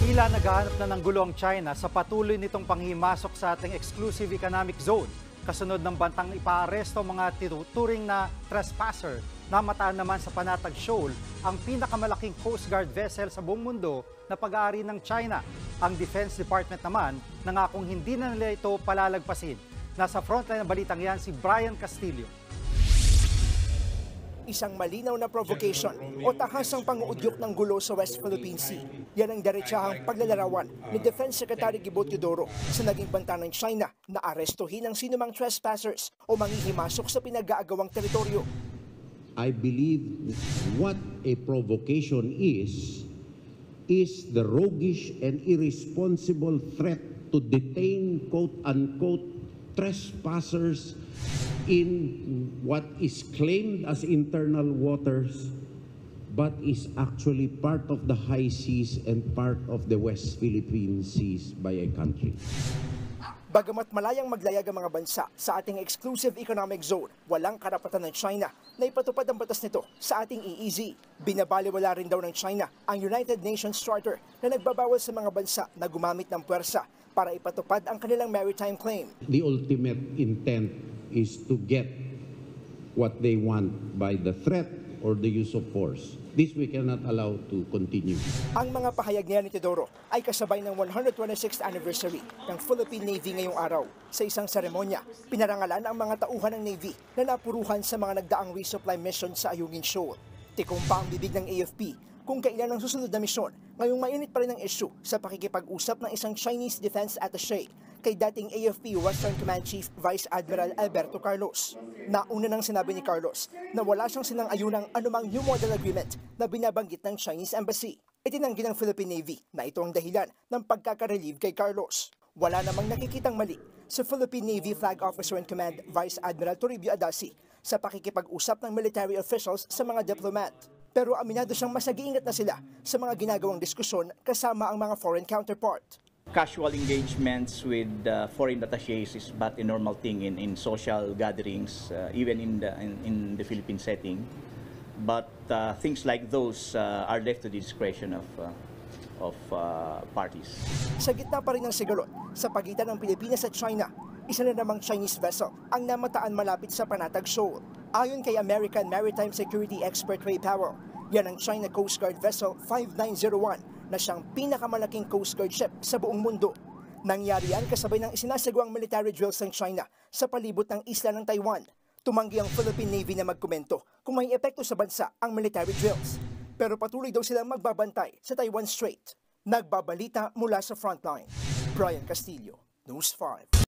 Tila naghahanap na ng gulo ang China sa patuloy nitong panghimasok sa ating exclusive economic zone. Kasunod ng bantang ipaaresto mga tinuturing na trespasser. Namataan naman sa Panatag Shoal ang pinakamalaking Coast Guard vessel sa buong mundo na pag-aari ng China. Ang Defense Department naman nangakong hindi na nila ito palalagpasin. Nasa frontline ng balitang yan si Brian Castillo. Isang malinaw na provocation o tahasang pang-uudyok ng gulo sa West Philippine Sea. Yan ang diretsahang paglalarawan ni Defense Secretary Gibo Teodoro sa naging banta ng China na arestuhin ang sinumang trespassers o manghihimasok sa pinag-aagawang teritoryo. I believe what a provocation is the roguish and irresponsible threat to detain quote-unquote trespassers in what is claimed as internal waters but is actually part of the high seas and part of the West Philippine Seas by a country. Bagamat malayang maglayag ang mga bansa sa ating exclusive economic zone, walang karapatan ng China na ipatupad ang batas nito sa ating EEZ. Binabaliwala rin daw ng China ang United Nations Charter na nagbabawal sa mga bansa na gumamit ng puwersa para ipatupad ang kanilang maritime claim. The ultimate intent is to get what they want by the threat or the use of force. This we cannot allow to continue. Ang mga pahayag niya ni Teodoro ay kasabay ng 126th anniversary ng Philippine Navy ngayong araw. Sa isang seremonya, pinarangalan ang mga tauhan ng Navy na napuruhan sa mga nagdaang resupply mission sa Ayungin Shoal. Tikom pa ang bibig ng AFP kung kailan ang susunod na misyon. Ngayong mainit pa rin ang issue sa pakikipag-usap ng isang Chinese Defense Attaché kay dating AFP Western Command Chief Vice Admiral Alberto Carlos. Nauna nang sinabi ni Carlos na wala siyang sinang-ayunang anumang New Model Agreement na binabanggit ng Chinese Embassy. Itinanggi ng Philippine Navy na ito ang dahilan ng pagkaka-relieve kay Carlos. Wala namang nakikitang mali sa Philippine Navy Flag Officer in Command Vice Admiral Toribio Adasi sa pakikipag-usap ng military officials sa mga diplomat. Pero aminado siyang mas nag-iingat na sila sa mga ginagawang diskusyon kasama ang mga foreign counterpart. Casual engagements with foreign attachés is but a normal thing in social gatherings, even in the Philippine setting. But things like those are left to the discretion of parties. Sa gitna pa rin ng sigalot sa pagitan ng Pilipinas at China, isa na namang Chinese vessel ang namataan malapit sa Panatag Shoal. Ayon kay American Maritime Security Expert Ray Powell, yan ang China Coast Guard Vessel 5901 na siyang pinakamalaking Coast Guard ship sa buong mundo. Nangyari yan kasabay ng isinasagawang military drills ng China sa palibot ng isla ng Taiwan. Tumanggi ang Philippine Navy na magkomento kung may epekto sa bansa ang military drills. Pero patuloy daw silang magbabantay sa Taiwan Strait. Nagbabalita mula sa frontline. Brian Castillo, News 5.